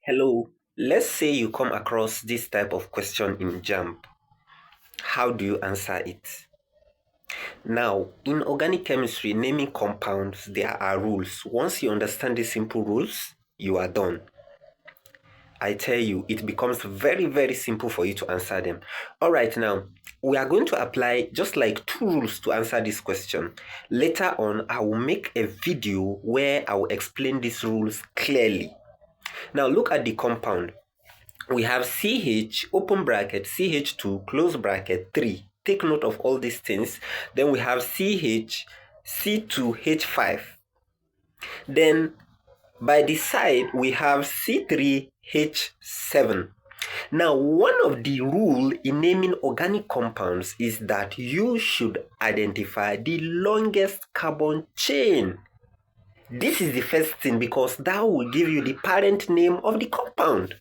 Hello, let's say you come across this type of question in JAMB. How do you answer it? Now, in organic chemistry, naming compounds, there are rules. Once you understand these simple rules, you are done. I tell you, it becomes very, very simple for you to answer them. All right, now, we are going to apply just like two rules to answer this question. Later on, I will make a video where I will explain these rules clearly. Now, look at the compound. We have CH, open bracket, CH2, close bracket, 3. Take note of all these things. Then we have CH, C2H5. Then by the side, we have C3H7. Now, one of the rules in naming organic compounds is that you should identify the longest carbon chain. This is the first thing because that will give you the parent name of the compound.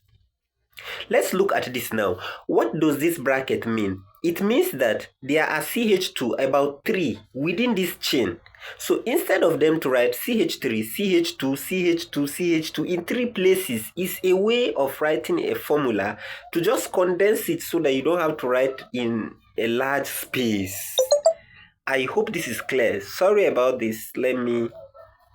Let's look at this now. What does this bracket mean? It means that there are CH2, about 3, within this chain. So instead of them to write CH3, CH2, CH2, CH2 in 3 places is a way of writing a formula to just condense it so that you don't have to write in a large space. I hope this is clear. Sorry about this. Let me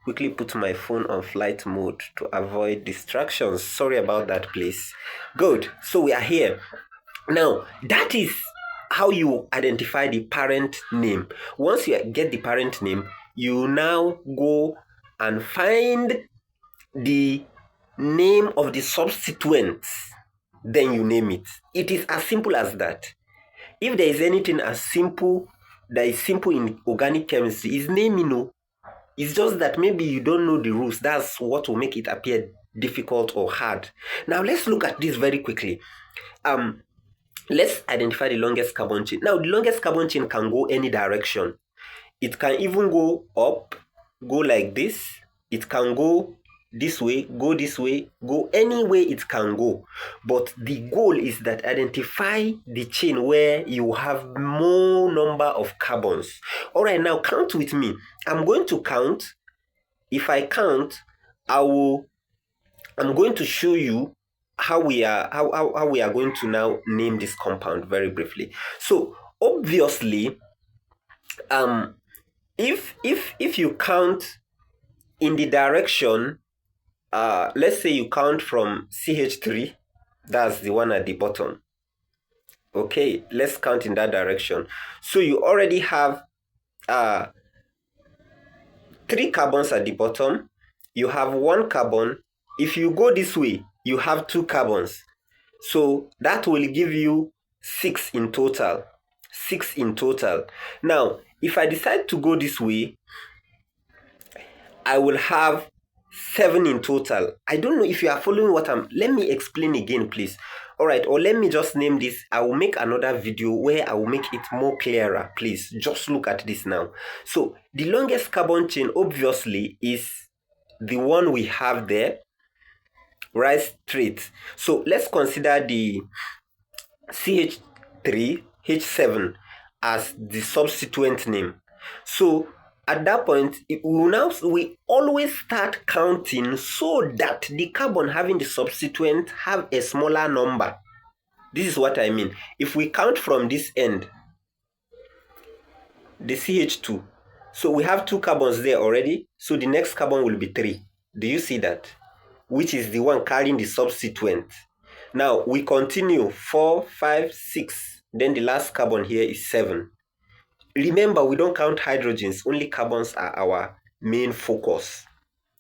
quickly put my phone on flight mode to avoid distractions. Sorry about that, please. Good. So we are here. Now, that is how you identify the parent name. Once you get the parent name, you now go and find the name of the substituent. Then you name it. It is as simple as that. If there is anything as simple that is simple in organic chemistry, is naming. It's just that maybe you don't know the rules. That's what will make it appear difficult or hard. Now, let's look at this very quickly. Let's identify the longest carbon chain. Now, the longest carbon chain can go any direction. It can even go up, go like this. It can go this way, go any way it can go. But the goal is that identify the chain where you have more number of carbons. All right, now count with me. I'm going to count. If I count, I'm going to show you how we are going to now name this compound very briefly. So obviously, if you count in the direction, let's say you count from CH3, that's the one at the bottom. Okay, let's count in that direction. So you already have 3 carbons at the bottom. You have 1 carbon. If you go this way, you have 2 carbons. So that will give you 6 in total. 6 in total. Now, if I decide to go this way, I will have 7 in total. I don't know if you are following what let me explain again, please. All right, or let me just name this. I will make another video where I will make it more clearer. Please just look at this now. So the longest carbon chain obviously is the one we have there, right? Straight. So let's consider the CH3H7 as the substituent name. So at that point, we always start counting so that the carbon having the substituent have a smaller number. This is what I mean. If we count from this end, the CH2, so we have 2 carbons there already, so the next carbon will be 3. Do you see that? Which is the one carrying the substituent. Now we continue 4, 5, 6. Then the last carbon here is 7. Remember, we don't count hydrogens, only carbons are our main focus.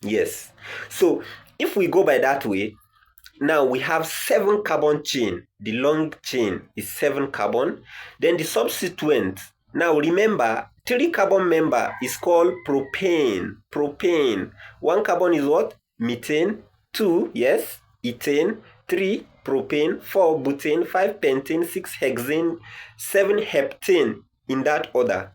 Yes. So if we go by that way, now we have 7 carbon chain. The long chain is 7 carbon. Then the substituent. Now remember, 3 carbon member is called propane. Propane. 1 carbon is what? Methane. 2, yes, ethane. 3, propane. 4, butane. 5, pentane. 6, hexane. 7, heptane. In that order.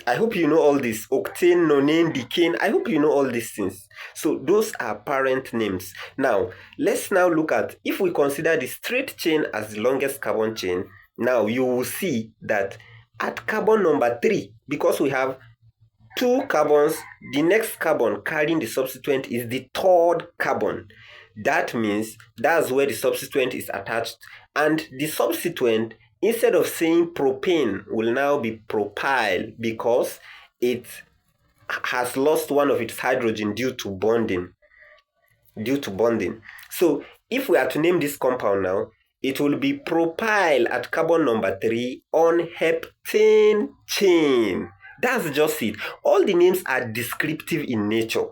I hope you know all this. Octane, nonane, decane. I hope you know all these things. So those are parent names. Now, let's now look at, if we consider the straight chain as the longest carbon chain, now you will see that at carbon number 3, because we have 2 carbons, the next carbon carrying the substituent is the 3rd carbon. That means that's where the substituent is attached. And the substituent, instead of saying propane, will now be propyl because it has lost one of its hydrogen due to bonding. So if we are to name this compound now, it will be propyl at carbon number 3 on heptane chain. That's just it. All the names are descriptive in nature.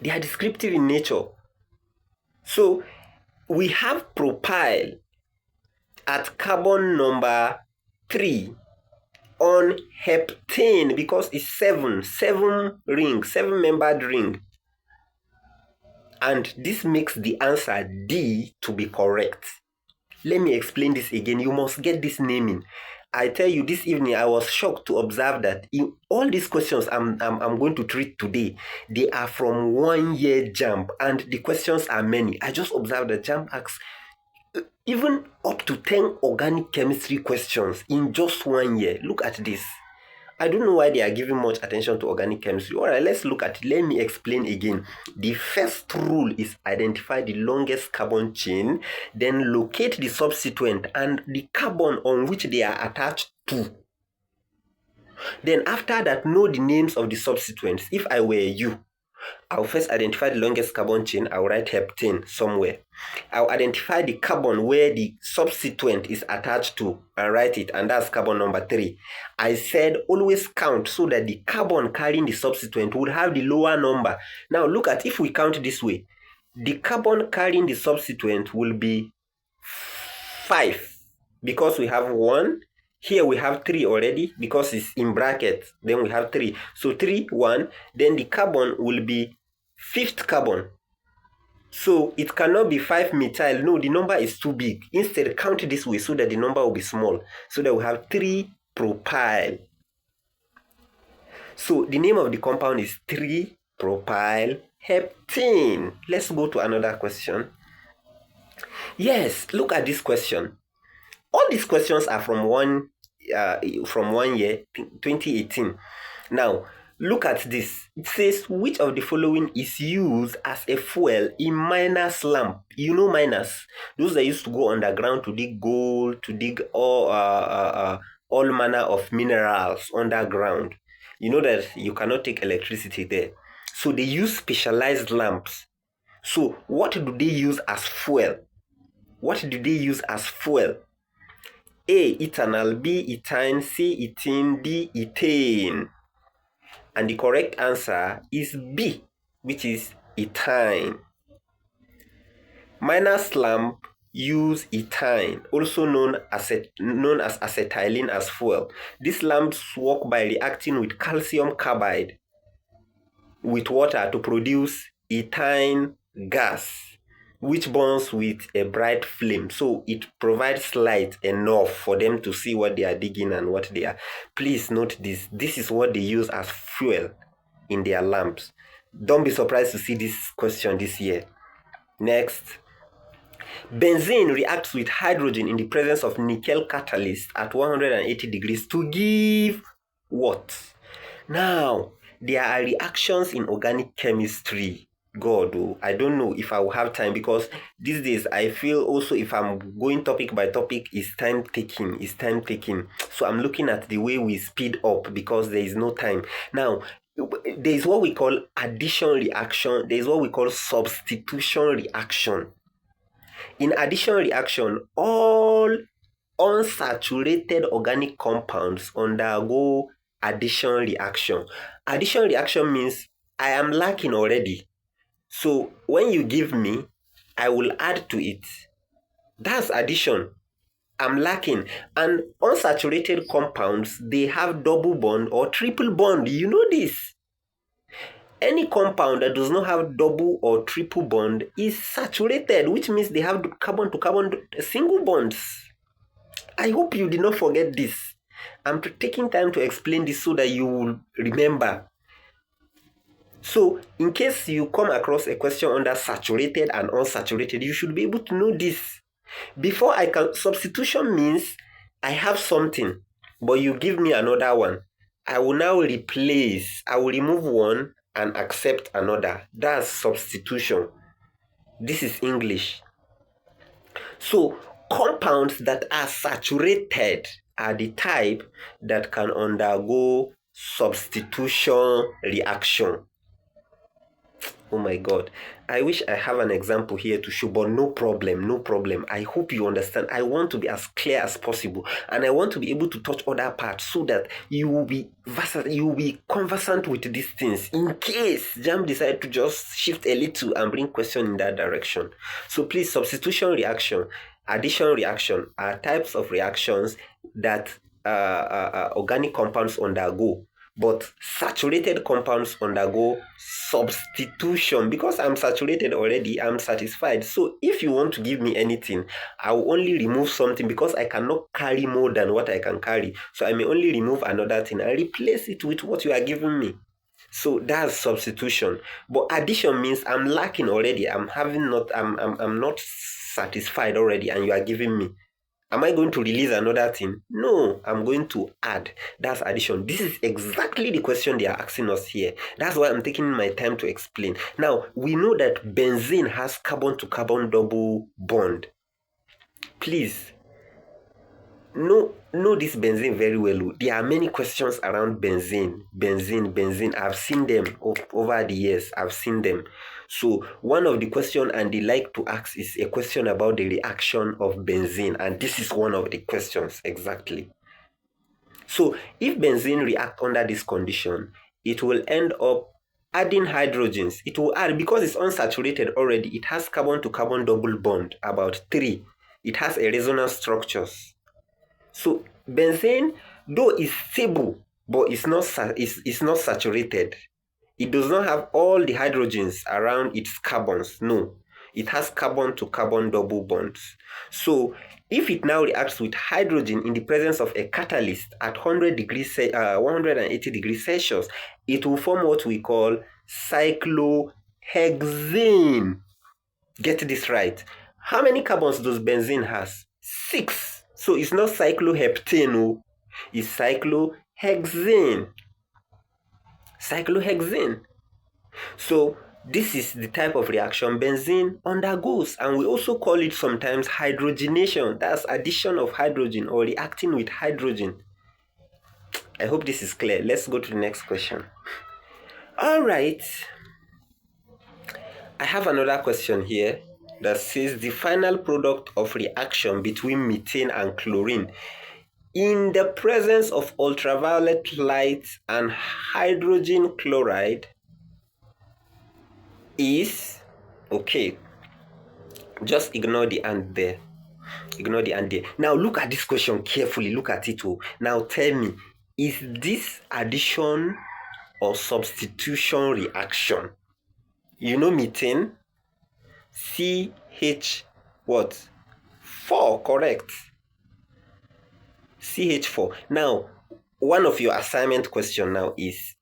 They are descriptive in nature. So we have propyl at carbon number 3 on heptane because it's 7-membered ring. And this makes the answer D to be correct. Let me explain this again. You must get this naming. I tell you, this evening I was shocked to observe that in all these questions I'm going to treat today, they are from 1 year JAMB, and the questions are many. I just observed that JAMB asks even up to 10 organic chemistry questions in just 1 year. Look at this. I don't know why they are giving much attention to organic chemistry. All right, let's look at it. Let me explain again. The first rule is identify the longest carbon chain, then locate the substituent and the carbon on which they are attached to. Then after that, know the names of the substituents. If I were you, I'll first identify the longest carbon chain. I'll write heptane somewhere. I'll identify the carbon where the substituent is attached to and write it, and that's carbon number 3. I said always count so that the carbon carrying the substituent would have the lower number. Now look at, if we count this way, the carbon carrying the substituent will be 5 because we have 1. Here we have 3 already because it's in brackets. Then we have 3. So 3, 1. Then the carbon will be 5th carbon. So it cannot be 5-methyl. No, the number is too big. Instead, count this way so that the number will be small. So that we have 3-propyl. So the name of the compound is 3-propyl heptane. Let's go to another question. Yes, look at this question. All these questions are from 1 year, 2018. Now, look at this. It says, which of the following is used as a fuel in miners' lamp? You know miners, those that used to go underground to dig gold, to dig all manner of minerals underground. You know that you cannot take electricity there. So they use specialized lamps. So what do they use as fuel? A, ethanol, B, ethane, C, ethene, D, ethane. And the correct answer is B, which is ethane. Miners' lamp use ethane, also known as acetylene, as fuel. These lamps work by reacting with calcium carbide with water to produce ethane gas, which burns with a bright flame. So it provides light enough for them to see what they are digging and what they are. Please note this. This is what they use as fuel in their lamps. Don't be surprised to see this question this year. Next. Benzene reacts with hydrogen in the presence of nickel catalyst at 180 degrees to give what? Now, there are reactions in organic chemistry. God, I don't know if I will have time, because these days I feel also if I'm going topic by topic, it's time taking. So I'm looking at the way we speed up because there is no time. Now, there is what we call addition reaction. There is what we call substitution reaction. In addition reaction, all unsaturated organic compounds undergo addition reaction. Addition reaction means I am lacking already. So when you give me, I will add to it. That's addition. I'm lacking. And unsaturated compounds, they have double bond or triple bond. You know this. Any compound that does not have double or triple bond is saturated, which means they have carbon to carbon single bonds. I hope you did not forget this. I'm taking time to explain this so that you will remember. So, in case you come across a question under saturated and unsaturated, you should be able to know this. Before I can, substitution means I have something, but you give me another one. I will now replace, I will remove one and accept another. That's substitution. This is English. So compounds that are saturated are the type that can undergo substitution reaction. Oh my God. I wish I have an example here to show, but no problem, no problem. I hope you understand. I want to be as clear as possible, and I want to be able to touch other parts so that you will be conversant with these things in case JAMB decide to just shift a little and bring question in that direction. So please, substitution reaction, addition reaction are types of reactions that organic compounds undergo. But saturated compounds undergo substitution. Because I'm saturated already, I'm satisfied. So if you want to give me anything, I will only remove something because I cannot carry more than what I can carry. So I may only remove another thing and replace it with what you are giving me. So that's substitution. But addition means I'm lacking already. I'm not satisfied already, and you are giving me. Am I going to release another thing? No, I'm going to add. That's addition. This is exactly the question they are asking us here. That's why I'm taking my time to explain. Now, we know that benzene has carbon-to-carbon double bond. Please, know this benzene very well. There are many questions around benzene. I've seen them over the years. I've seen them. So one of the questions and they like to ask is a question about the reaction of benzene, and this is one of the questions exactly. So if benzene react under this condition, it will end up adding hydrogens. It will add, because it's unsaturated already, it has carbon-to-carbon double bond, about 3. It has a resonance structures. So benzene, though is stable, but it's not saturated. It does not have all the hydrogens around its carbons. No, it has carbon-to-carbon double bonds. So if it now reacts with hydrogen in the presence of a catalyst at 180 degrees Celsius, it will form what we call cyclohexane. Get this right. How many carbons does benzene has? 6. So it's not cycloheptane, it's cyclohexane. Cyclohexane. So this is the type of reaction benzene undergoes, and we also call it sometimes hydrogenation. That's addition of hydrogen or reacting with hydrogen. I hope this is clear. Let's go to the next question. All right. I have another question here that says the final product of reaction between methane and chlorine in the presence of ultraviolet light and hydrogen chloride is, okay, just ignore the and there. Ignore the and there. Now look at this question carefully. Look at it. Now tell me, is this addition or substitution reaction? You know methane? CH what? 4, correct? CH4. Now, one of your assignment question now is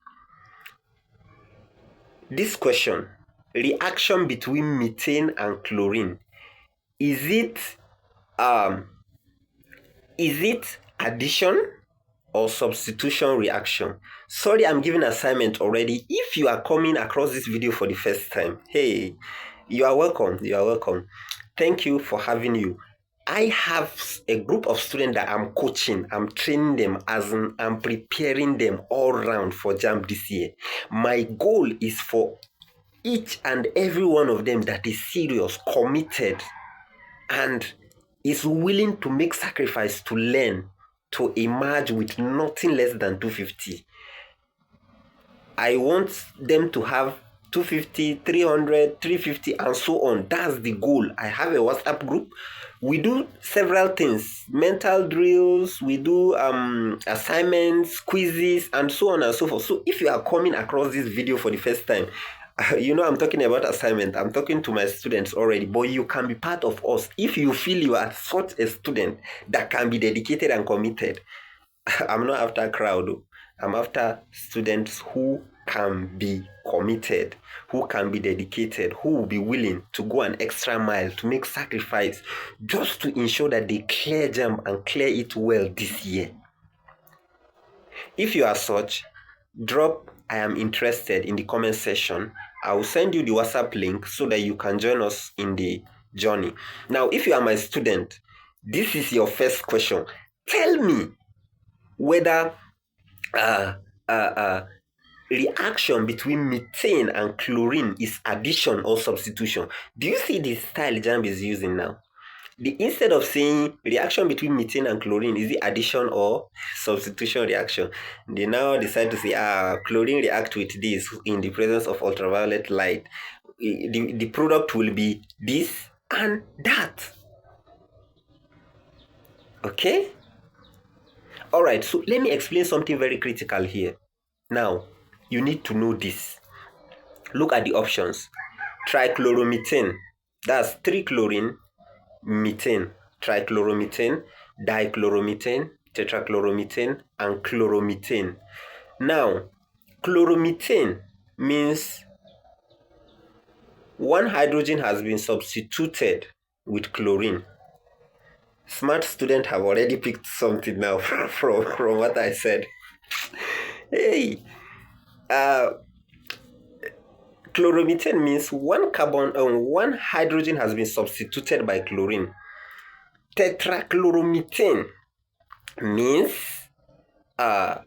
this question: reaction between methane and chlorine. Is it addition or substitution reaction? Sorry, I'm giving assignment already. If you are coming across this video for the first time, hey, you are welcome. You are welcome. Thank you for having you. I have a group of students that I'm coaching, I'm training them, as in I'm preparing them all round for JAMB this year. My goal is for each and every one of them that is serious, committed, and is willing to make sacrifice to learn, to emerge with nothing less than 250. I want them to have 250, 300, 350, and so on. That's the goal. I have a WhatsApp group. We do several things, mental drills, we do assignments, quizzes, and so on and so forth. So if you are coming across this video for the first time, you know I'm talking about assignment. I'm talking to my students already, but you can be part of us if you feel you are such a student that can be dedicated and committed. I'm not after crowd. I'm after students who can be committed, who can be dedicated, who will be willing to go an extra mile, to make sacrifice, just to ensure that they clear JAMB and clear it well this year. If you are such, drop "I am interested" in the comment section. I will send you the WhatsApp link so that you can join us in the journey. Now, if you are my student, this is your first question. Tell me whether reaction between methane and chlorine is addition or substitution. Do you see the style JAMB is using now? Instead of saying reaction between methane and chlorine, is it addition or substitution reaction? They now decide to say, chlorine react with this in the presence of ultraviolet light. The product will be this and that. Okay? All right, so let me explain something very critical here. Now, you need to know this. Look at the options. Trichloromethane, that's 3-chlorine, methane, trichloromethane, dichloromethane, tetrachloromethane, and chloromethane. Now, chloromethane means one hydrogen has been substituted with chlorine. Smart students have already picked something now from what I said. Hey, chloromethane means one hydrogen has been substituted by chlorine. Tetrachloromethane means 4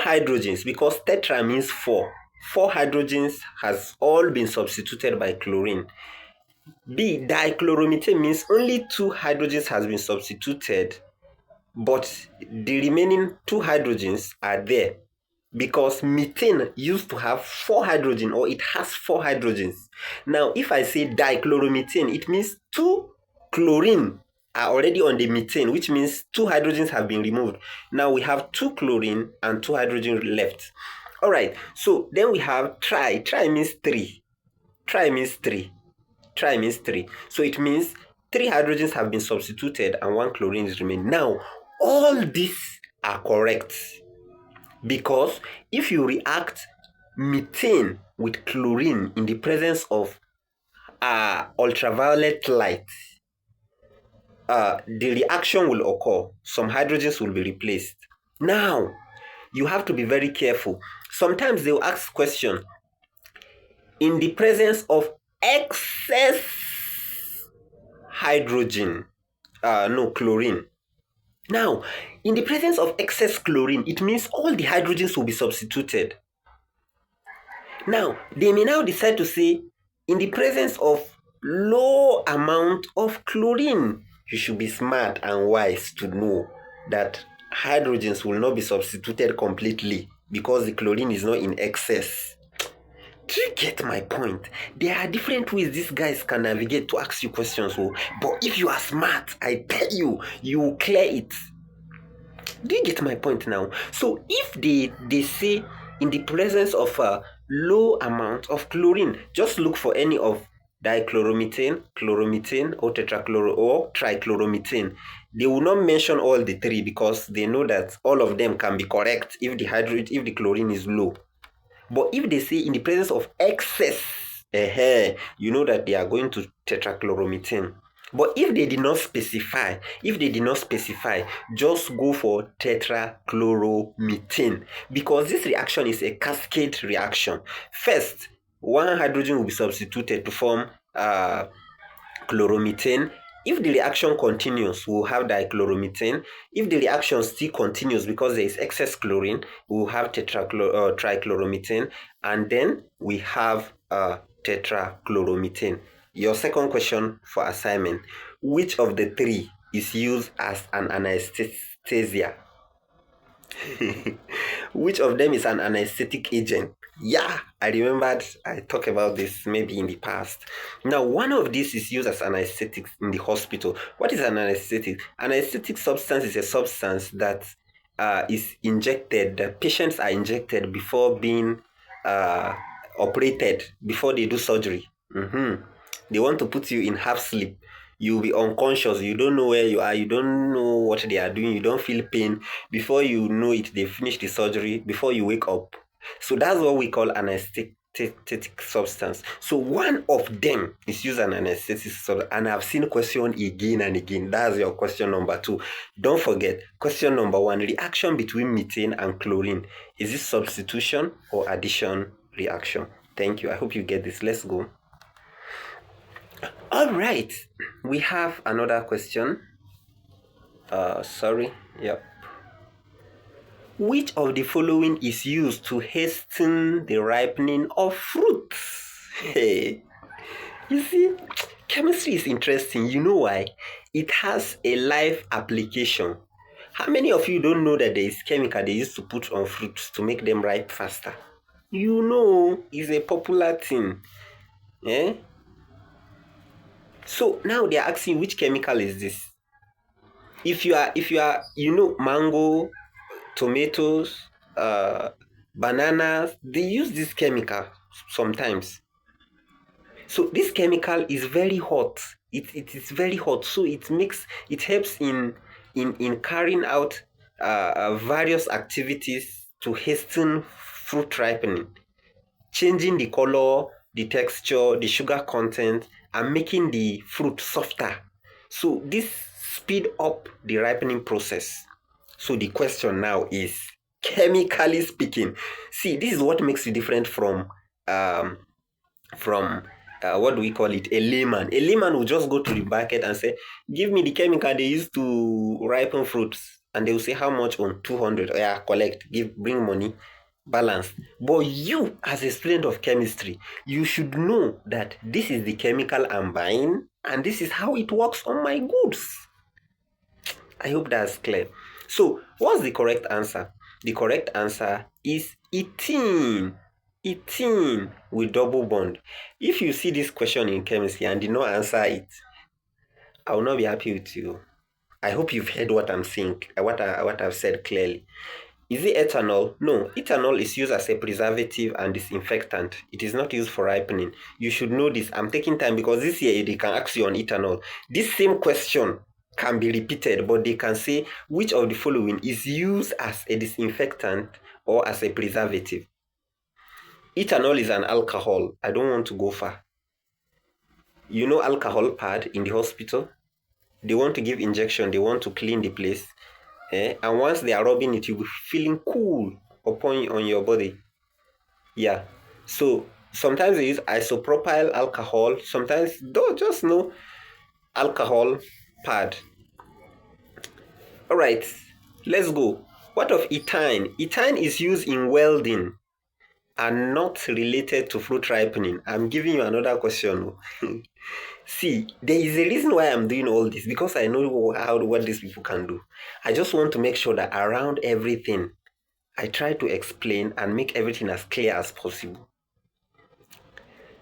hydrogens, because tetra means 4. 4 hydrogens has all been substituted by chlorine. Dichloromethane means only 2 hydrogens has been substituted, but the remaining 2 hydrogens are there because methane used to have 4 hydrogen, or it has 4 hydrogens. Now, if I say dichloromethane, it means 2 chlorine are already on the methane, which means 2 hydrogens have been removed. Now we have 2 chlorine and 2 hydrogen left. All right, so then we have tri. Tri means 3. Tri means 3. Tri means 3. So it means 3 hydrogens have been substituted and 1 chlorine is remaining. Now, all these are correct, because if you react methane with chlorine in the presence of ultraviolet light, the reaction will occur. Some hydrogens will be replaced. Now, you have to be very careful. Sometimes they will ask question, in the presence of excess hydrogen, chlorine. Now, in the presence of excess chlorine, it means all the hydrogens will be substituted. Now, they may now decide to say, in the presence of low amount of chlorine, you should be smart and wise to know that hydrogens will not be substituted completely because the chlorine is not in excess. Do you get my point? There are different ways these guys can navigate to ask you questions, but if you are smart, I tell you, you will clear it. Do you get my point now? So if they say in the presence of a low amount of chlorine, just look for any of dichloromethane, chloromethane, or trichloromethane. They will not mention all the 3 because they know that all of them can be correct if the chlorine is low. But if they say in the presence of excess, you know that they are going to tetrachloromethane. But if they did not specify, just go for tetrachloromethane, because this reaction is a cascade reaction. First, 1 hydrogen will be substituted to form chloromethane. If the reaction continues, we'll have dichloromethane. If the reaction still continues because there is excess chlorine, we'll have trichloromethane, and then we have tetrachloromethane. Your second question for assignment: which of the 3 is used as an anesthesia? Which of them is an anesthetic agent? Yeah, I remembered I talked about this maybe in the past. Now, one of these is used as an anesthetic in the hospital. What is an anesthetic? An anesthetic substance is a substance that is injected. The patients are injected before being operated, before they do surgery. They want to put you in half sleep. You'll be unconscious. You don't know where you are. You don't know what they are doing. You don't feel pain. Before you know it, they finish the surgery. Before you wake up. So that's what we call anesthetic substance. So one of them is used as an anesthetic substance. And I've seen question again and again. That's your question number 2. Don't forget, question number 1, reaction between methane and chlorine. Is it substitution or addition reaction? Thank you. I hope you get this. Let's go. All right. We have another question. Sorry. Yep. Which of the following is used to hasten the ripening of fruits? Hey, you see, chemistry is interesting. You know why? It has a live application. How many of you don't know that there is chemical they used to put on fruits to make them ripe faster? You know, it's a popular thing. Eh? So now they are asking which chemical is this? If you are, mango, tomatoes, bananas, they use this chemical sometimes. So this chemical is very hot. It is very hot. So it helps in carrying out various activities to hasten fruit ripening, changing the color, the texture, the sugar content, and making the fruit softer. So this speed up the ripening process. So the question now is, chemically speaking, see, this is what makes it different from what do we call it? A layman. A layman will just go to the market and say, give me the chemical they use to ripen fruits. And they will say, how much? On 200. Yeah, collect, bring money, balance. But you, as a student of chemistry, you should know that this is the chemical I'm buying and this is how it works on my goods. I hope that's clear. So, what's the correct answer? The correct answer is ethene. Ethene with double bond. If you see this question in chemistry and did not answer it, I will not be happy with you. I hope you've heard what I'm saying, what I've said clearly. Is it ethanol? No, ethanol is used as a preservative and disinfectant. It is not used for ripening. You should know this. I'm taking time because this year they can ask you on ethanol. This same question can be repeated, but they can say which of the following is used as a disinfectant or as a preservative. Ethanol is an alcohol. I don't want to go far. You know alcohol pad in the hospital? They want to give injection. They want to clean the place. And once they are rubbing it, you'll be feeling cool on your body. Yeah. So sometimes they use isopropyl alcohol. Sometimes don't just know alcohol pad. All right. Let's go. What of ethane? Ethane is used in welding and not related to fruit ripening. I'm giving you another question. See, there is a reason why I'm doing all this, because I know what these people can do. I just want to make sure that around everything, I try to explain and make everything as clear as possible.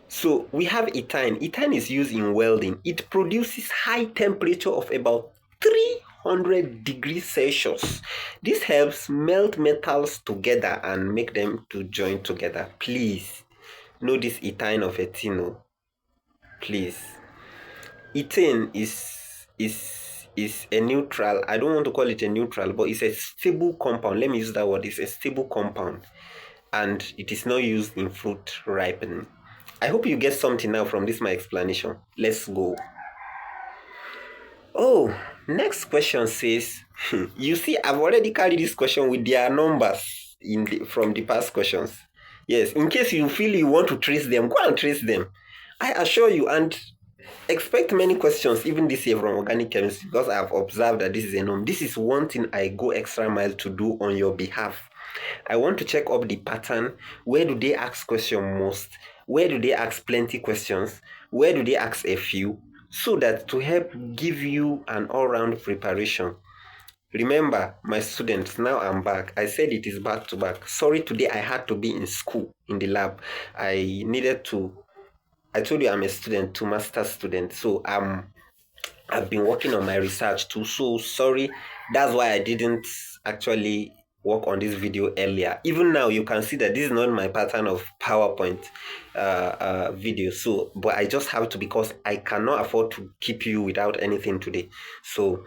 So we have ethane. Ethane is used in welding. It produces high temperature of about 300 degrees Celsius. This helps melt metals together and make them to join together. Please know this ethane of ethene. Please. Ethane is a neutral. I don't want to call it a neutral, but it's a stable compound. Let me use that word. It's a stable compound, and it is not used in fruit ripening. I hope you get something now from this my explanation. Let's go. Oh, next question says, you see, I've already carried this question with their numbers from the past questions. Yes, in case you feel you want to trace them, go and trace them. I assure you, and expect many questions even this year from organic chemistry, because I've observed that this is a norm. This is one thing I go extra mile to do on your behalf. I want to check up the pattern. Where do they ask question most? Where do they ask plenty questions? Where do they ask a few? So that to help give you an all-round preparation. Remember, my students, now I'm back. I said it is back to back. Sorry, today I had to be in school, in the lab. I told you I'm a student, to master student. So I've been working on my research too. So sorry. That's why I didn't actually work on this video earlier. Even now, you can see that this is not my pattern of PowerPoint video. So, but I just have to, because I cannot afford to keep you without anything today. So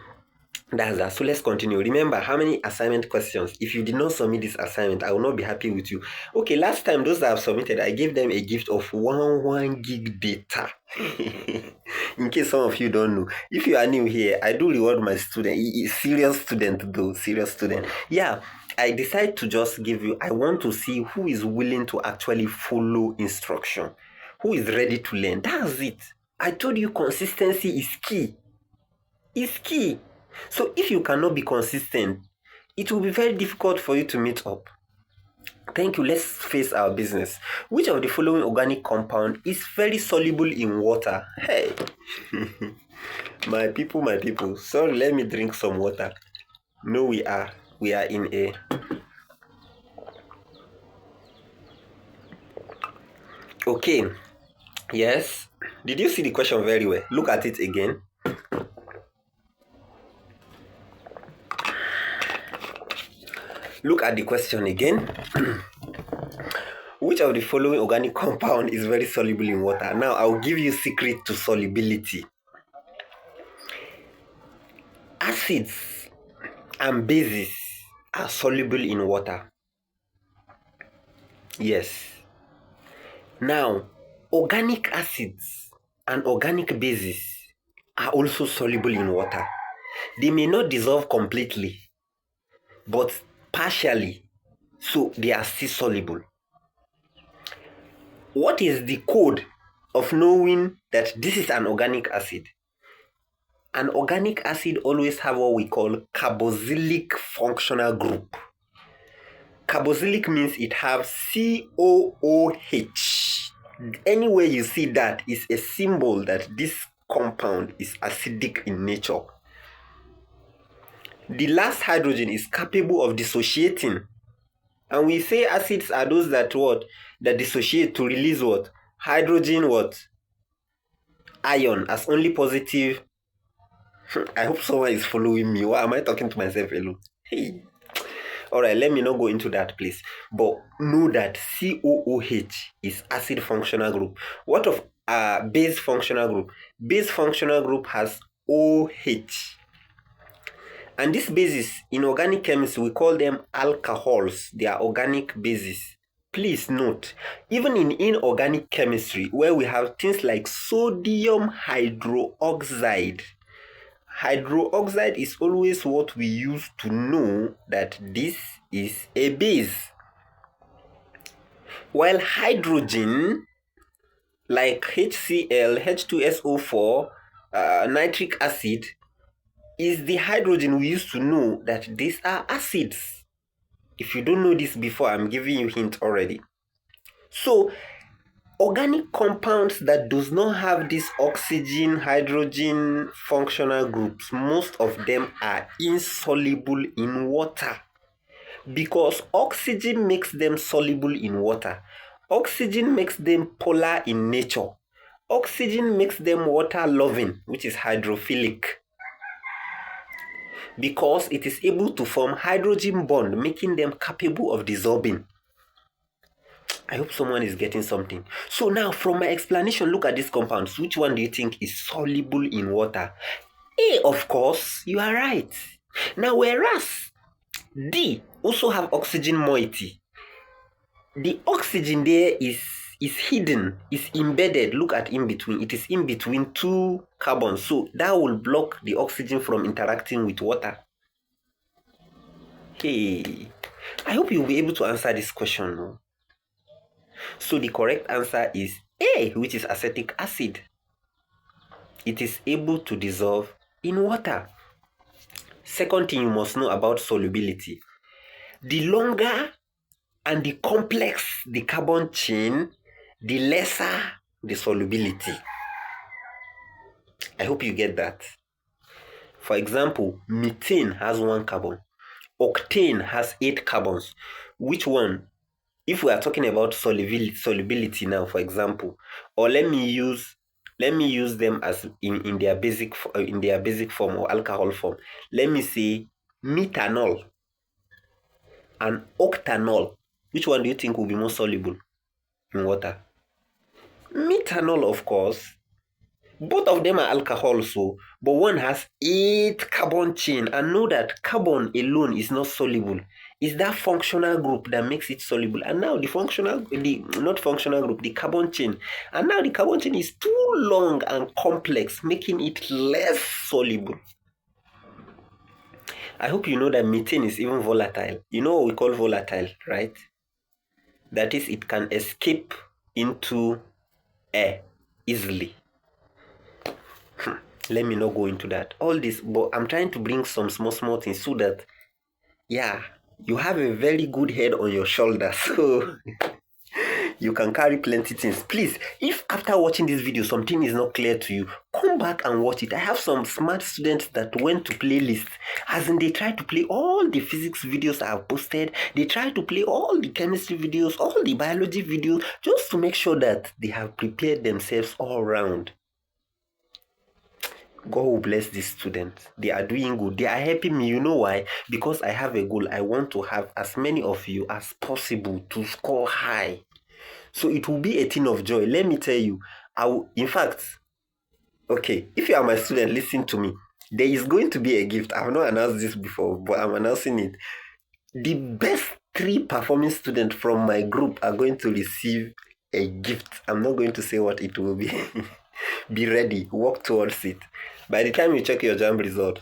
that's that. So let's continue. Remember, how many assignment questions? If you did not submit this assignment, I will not be happy with you. Okay, last time those that have submitted, I gave them a gift of 1 gig data. In case some of you don't know, if you are new here, I do reward my student. Serious student though, serious student. Yeah, I decide to just give you, I want to see who is willing to actually follow instruction, who is ready to learn. That's it. I told you consistency is key. It's key. So if you cannot be consistent, it will be very difficult for you to meet up. Thank you. Let's face our business. Which of the following organic compound is very soluble in water? Hey, my people. Sorry, let me drink some water. No, we are in a. Okay. Yes. Did you see the question very well? Look at it again. Look at the question again. Which of the following organic compound is very soluble in water? Now, I'll give you secret to solubility. Acids and bases are soluble in water. Yes. Now, organic acids and organic bases are also soluble in water. They may not dissolve completely, but partially, so they are still soluble. What is the code of knowing that this is an organic acid? An organic acid always have what we call carboxylic functional group. Carboxylic means it has COOH. Anywhere you see that is a symbol that this compound is acidic in nature. The last hydrogen is capable of dissociating. And we say acids are those that what? That dissociate to release what? Hydrogen what? Ion as only positive. I hope someone is following me. Why am I talking to myself alone? Hey. Alright, let me not go into that place. But know that COOH is acid functional group. What of base functional group? Base functional group has OH. And these bases, in organic chemistry, we call them alcohols. They are organic bases. Please note, even in inorganic chemistry, where we have things like sodium hydroxide, hydroxide is always what we use to know that this is a base. While hydrogen, like HCl, H2SO4, nitric acid, is the hydrogen we used to know that these are acids. If you don't know this before, I'm giving you a hint already. So, organic compounds that does not have this oxygen, hydrogen functional groups, most of them are insoluble in water. Because oxygen makes them soluble in water. Oxygen makes them polar in nature. Oxygen makes them water-loving, which is hydrophilic. Because it is able to form hydrogen bond, making them capable of dissolving. I hope someone is getting something. So now, from my explanation, look at these compounds. Which one do you think is soluble in water? A, of course, you are right. Now, whereas D also have oxygen moiety. The oxygen there is hidden, is embedded. Look at in between. It is in between two carbons. So that will block the oxygen from interacting with water. Hey, I hope you'll be able to answer this question. No? So the correct answer is A, which is acetic acid. It is able to dissolve in water. Second thing you must know about solubility. The longer and the complex the carbon chain, the lesser the solubility. I hope you get that. For example, methane has 1 carbon. Octane has 8 carbons. Which one? If we are talking about solubility now, for example, or let me use them as in their basic form or alcohol form. Let me say methanol and octanol. Which one do you think will be more soluble in water? Methanol, of course. Both of them are alcohols, but one has 8 carbon chain. And know that carbon alone is not soluble. It's that functional group that makes it soluble. And now the carbon chain. And now the carbon chain is too long and complex, making it less soluble. I hope you know that methane is even volatile. You know what we call volatile, right? That is, it can escape into air easily. Let me not go into that. All this, but I'm trying to bring some small things so that, yeah, you have a very good head on your shoulders. So you can carry plenty things. Please, if after watching this video something is not clear to you, come back and watch it. I have some smart students that went to playlists, as in they try to play all the physics videos I have posted. They try to play all the chemistry videos, all the biology videos, just to make sure that they have prepared themselves all around. God will bless these students. They are doing good. They are helping me. You know why? Because I have a goal. I want to have as many of you as possible to score high. So it will be a thing of joy. Let me tell you, in fact, okay, if you are my student, listen to me. There is going to be a gift. I have not announced this before, but I'm announcing it. The best 3 performing students from my group are going to receive a gift. I'm not going to say what it will be. Be ready. Work towards it. By the time you check your JAMB result,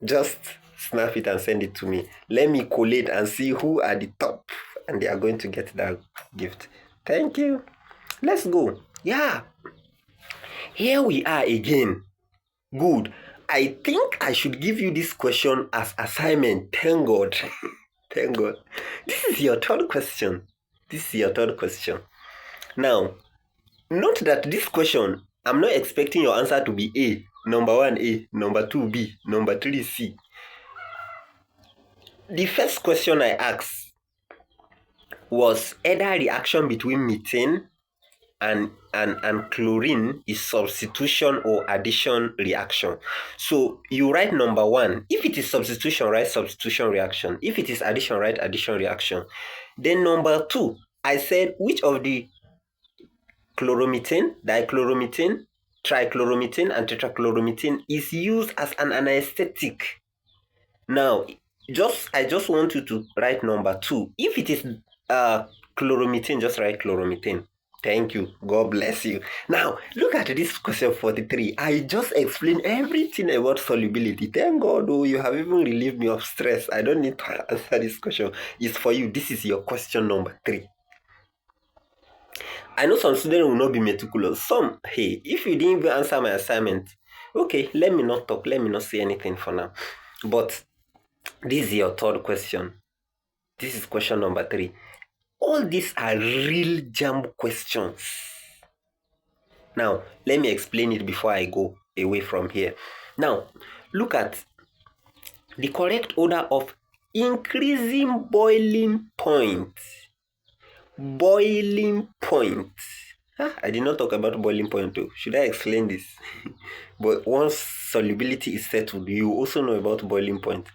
just snap it and send it to me. Let me collate and see who are the top, and they are going to get that gift. Thank you. Let's go. Yeah. Here we are again. Good. I think I should give you this question as assignment. Thank God. Thank God. This is your third question. Now, note that this question, I'm not expecting your answer to be A. Number 1 A, number 2 B, number 3 C. The first question I asked was either reaction between methane and chlorine is substitution or addition reaction. So you write number 1. If it is substitution, write substitution reaction. If it is addition, write addition reaction. Then number 2, I said which of the chloromethane, dichloromethane, trichloromethane, and tetrachloromethane is used as an anesthetic. Now, I just want you to write number 2. If it is chloromethane, just write chloromethane. Thank you. God bless you. Now, look at this question 43. I just explained everything about solubility. Thank God, you have even relieved me of stress. I don't need to answer this question. It's for you. This is your question number 3. I know some students will not be meticulous. Some, hey, if you didn't even answer my assignment, okay, let me not talk. Let me not say anything for now. But this is your third question. This is question number 3. All these are real JAMB questions. Now, let me explain it before I go away from here. Now, look at the correct order of increasing boiling point. Boiling point. I did not talk about boiling point too. Should I explain this? But once solubility is settled, you also know about boiling point.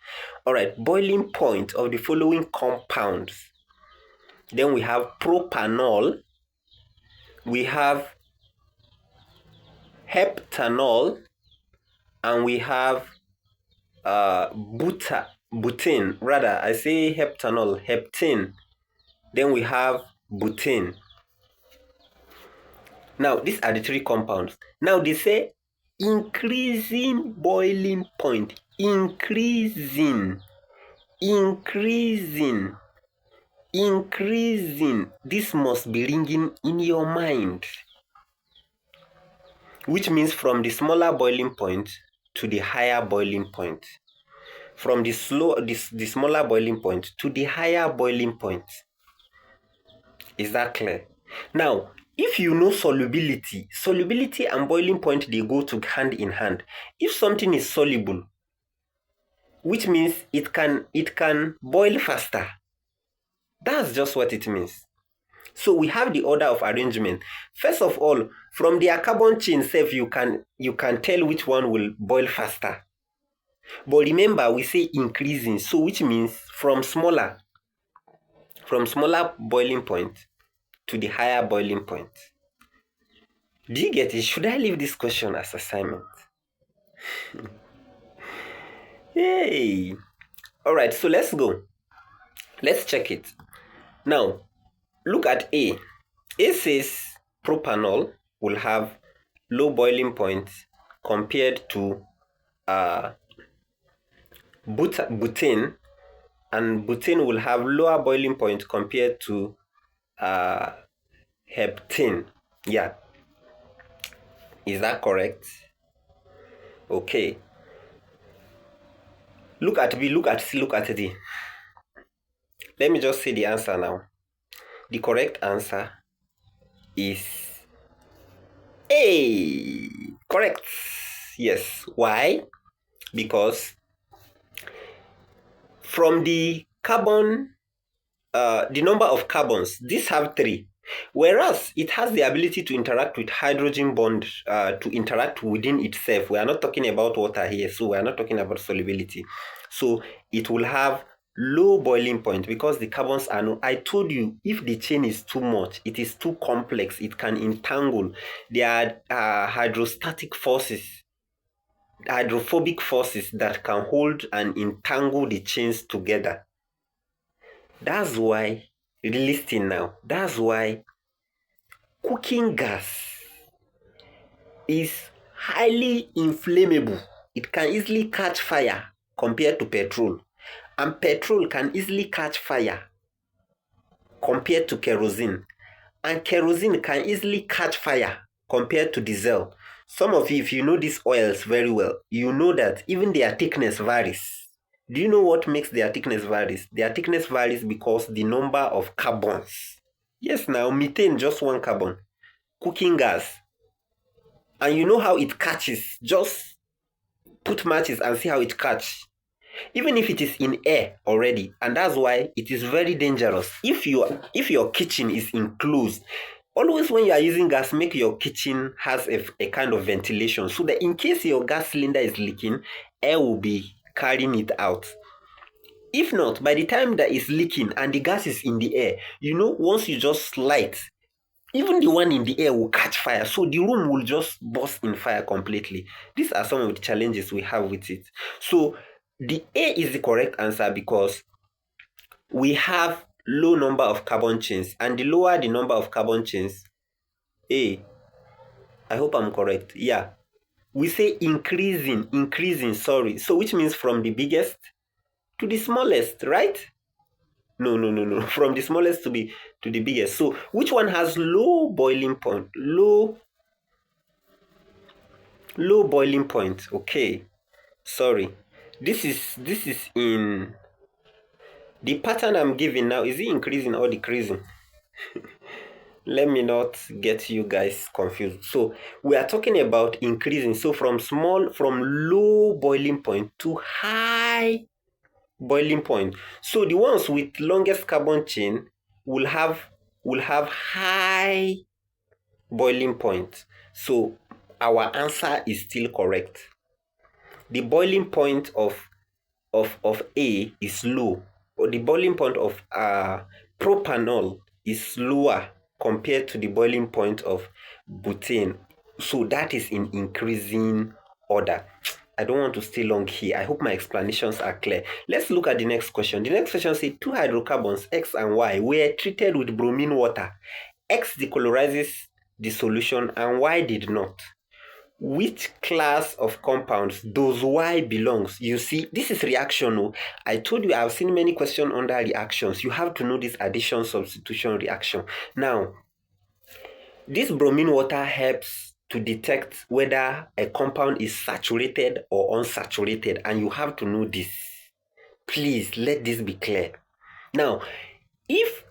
All right, boiling point of the following compounds. Then we have propanol, we have heptanol, and we have butane. Rather, I say heptanol, heptane. Then we have butane. Now, these are the 3 compounds. Now, they say increasing boiling point. Increasing. This must be ringing in your mind. Which means from the smaller boiling point to the higher boiling point. From the smaller boiling point to the higher boiling point. Is that clear? Now, if you know solubility and boiling point, they go to hand in hand. If something is soluble, which means it can boil faster. That's just what it means. So we have the order of arrangement. First of all, from their carbon chain self, you can tell which one will boil faster. But remember, we say increasing, so which means from smaller boiling point to the higher boiling point. Do you get it? Should I leave this question as assignment? Yay! All right, so let's go. Let's check it. Now, look at A. A says propanol will have low boiling point compared to butane, and butane will have lower boiling point compared to heptane. Yeah, is that correct? Okay. Look at B, look at C, look at D. Let me just see the answer now. The correct answer is A. Correct. Yes. Why? Because from the carbon, the number of carbons, these have 3. Whereas it has the ability to interact with hydrogen bond, to interact within itself. We are not talking about water here, so we are not talking about solubility. So it will have low boiling point because the carbons are no. I told you, if the chain is too much, it is too complex, it can entangle. There are hydrostatic forces, hydrophobic forces that can hold and entangle the chains together. That's why, listen now, that's why cooking gas is highly inflammable. It can easily catch fire compared to petrol. And petrol can easily catch fire compared to kerosene. And kerosene can easily catch fire compared to diesel. Some of you, if you know these oils very well, you know that even their thickness varies. Do you know what makes their thickness varies? Their thickness varies because the number of carbons. Yes, now methane, just 1 carbon. Cooking gas. And you know how it catches. Just put matches and see how it catches. Even if it is in air already, and that's why it is very dangerous. If your kitchen is enclosed, always when you are using gas, make your kitchen has a kind of ventilation so that in case your gas cylinder is leaking, air will be carrying it out. If not, by the time that is leaking and the gas is in the air, once you just light, even the one in the air will catch fire. So the room will just burst in fire completely. These are some of the challenges we have with it. So the A is the correct answer because we have low number of carbon chains. And the lower the number of carbon chains, A. I hope I'm correct. Yeah. We say increasing, sorry. So which means from the biggest to the smallest, right? No. From the smallest to the biggest. So which one has low boiling point? Low boiling point. Okay. Sorry. This is in the pattern I'm giving now. Is it increasing or decreasing? Let me not get you guys confused. So we are talking about increasing. So from low boiling point to high boiling point. So the ones with longest carbon chain will have high boiling point. So our answer is still correct. The boiling point of A is low, or the boiling point of propanol is lower compared to the boiling point of butane. So that is in increasing order. I don't want to stay long here. I hope my explanations are clear. Let's look at the next question. The next question says 2 hydrocarbons, X and Y, were treated with bromine water. X decolorizes the solution and Y did not. Which class of compounds does Y belongs? You see, this is reaction. I told you I've seen many questions under reactions. You have to know this addition, substitution, reaction. Now, this bromine water helps to detect whether a compound is saturated or unsaturated, and you have to know this. Please, let this be clear. Now, if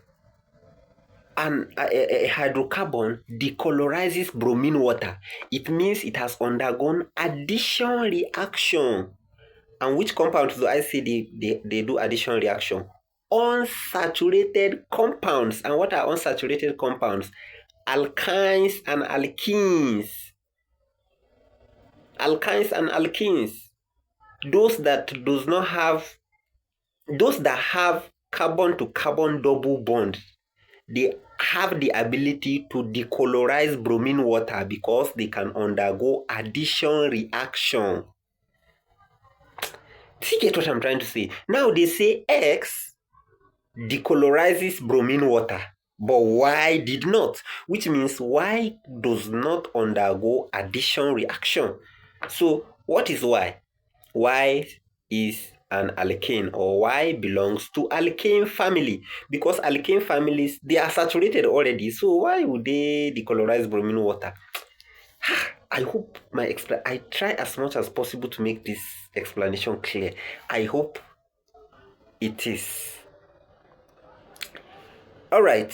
a hydrocarbon decolorizes bromine water, it means it has undergone addition reaction. And which compounds do I say they do addition reaction? Unsaturated compounds. And what are unsaturated compounds? Alkynes and alkenes. Alkynes and alkenes. Those that have carbon to carbon double bond, they have the ability to decolorize bromine water because they can undergo addition reaction. See, get what I'm trying to say? Now they say X decolorizes bromine water, but Y did not, which means Y does not undergo addition reaction. So what is Y? Y is an alkane, or Y belongs to alkane family, because alkane families, they are saturated already. So why would they decolorize bromine water? I hope I try as much as possible to make this explanation clear. I hope it is. All right.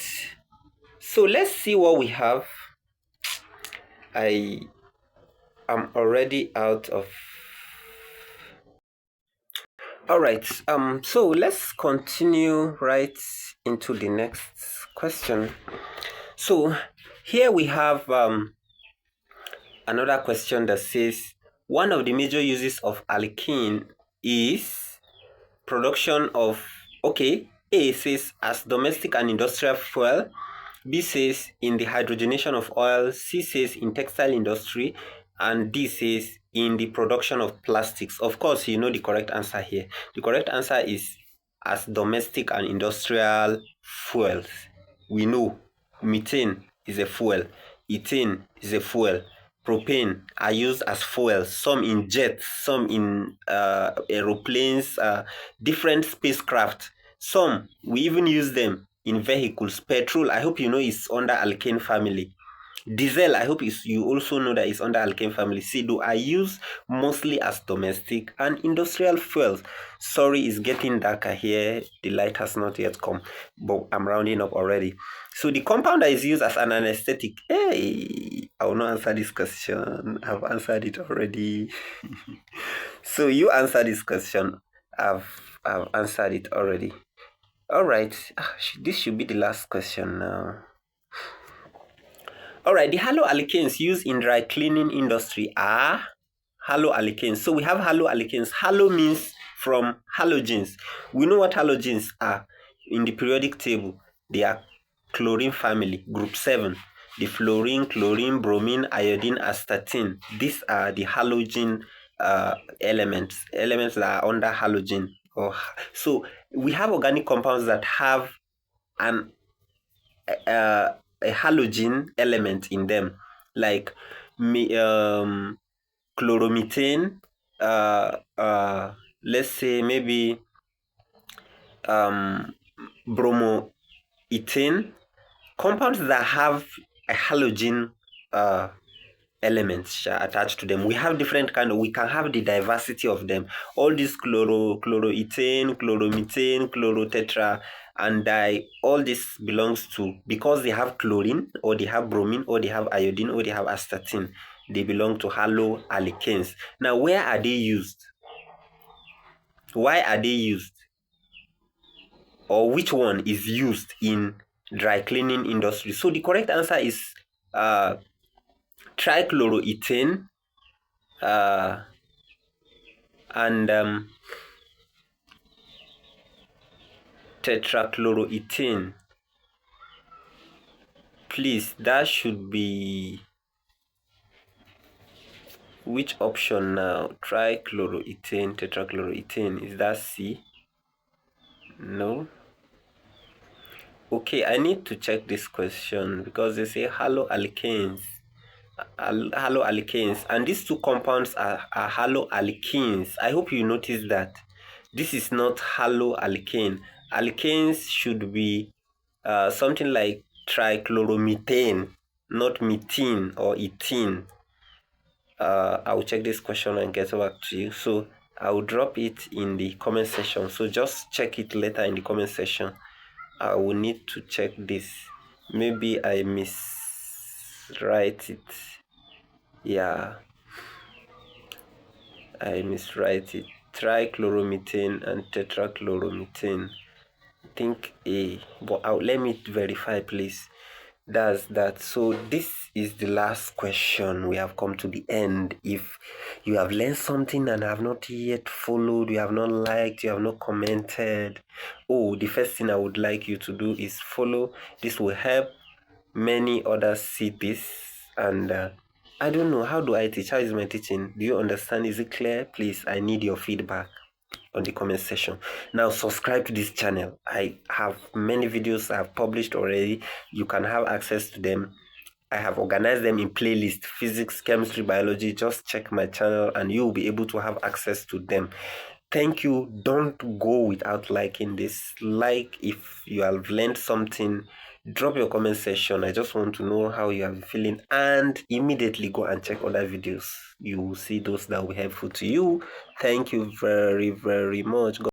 So let's see what we have. I am already out of. All right. So let's continue right into the next question. So here we have another question that says, one of the major uses of alkene is production of, okay, A says as domestic and industrial fuel, B says in the hydrogenation of oil, C says in textile industry, and D says in the production of plastics. Of course, you know the correct answer here. The correct answer is as domestic and industrial fuels. We know methane is a fuel, ethane is a fuel, propane are used as fuels, some in jets, some in aeroplanes, different spacecraft. Some, we even use them in vehicles. Petrol, I hope you know, is under alkane family. Diesel, I hope you also know that it's under alkane family. See, though I use mostly as domestic and industrial fuels. Sorry, it's getting darker here. The light has not yet come, but I'm rounding up already. So the compound that is used as an anesthetic. Hey, I will not answer this question. I've answered it already. So you answer this question. I've answered it already. All right, this should be the last question now. All right, the haloalkanes used in dry cleaning industry are haloalkanes. So we have haloalkanes. Halo means from halogens. We know what halogens are. In the periodic table, they are chlorine family, group 7. The fluorine, chlorine, bromine, iodine, astatine. These are the halogen elements that are under halogen. So we have organic compounds that have a halogen element in them, like chloromethane, let's say maybe bromoethane, compounds that have a halogen elements attached to them. We have different we can have the diversity of them. All these chloroethane, chloromethane, chlorotetra, and all this belongs to, because they have chlorine, or they have bromine, or they have iodine, or they have astatine, they belong to haloalkanes. Now, where are they used? Why are they used? Or which one is used in dry cleaning industry? So the correct answer is trichloroethane and tetrachloroethane. Please, that should be which option now? Trichloroethane, tetrachloroethane. Is that C? No. Okay, I need to check this question because they say haloalkanes. Haloalkanes, and these two compounds are haloalkenes. I hope you notice that this is not haloalkane. Alkanes should be something like trichloromethane, not methane or ethene. I will check this question and get back to you. So I will drop it in the comment section. So just check it later in the comment section. I will need to check this. Maybe I miswrite it. Yeah, I miswrite it. Trichloromethane and tetrachloromethane. I think A, but let me verify, please. That's that. So this is the last question. We have come to the end. If you have learned something and have not yet followed, you have not liked, you have not commented, the first thing I would like you to do is follow. This will help many others see this. And I don't know, how do I teach? How is my teaching? Do you understand? Is it clear? Please, I need your feedback on the comment section. Now subscribe to this channel. I have many videos I have published already. You can have access to them. I have organized them in playlist: physics, chemistry, biology. Just check my channel and you will be able to have access to them. Thank you. Don't go without liking this. Like if you have learned something, drop your comment section. I just want to know how you are feeling, and immediately go and check other videos. You will see those that will be helpful to you. Thank you very, very much.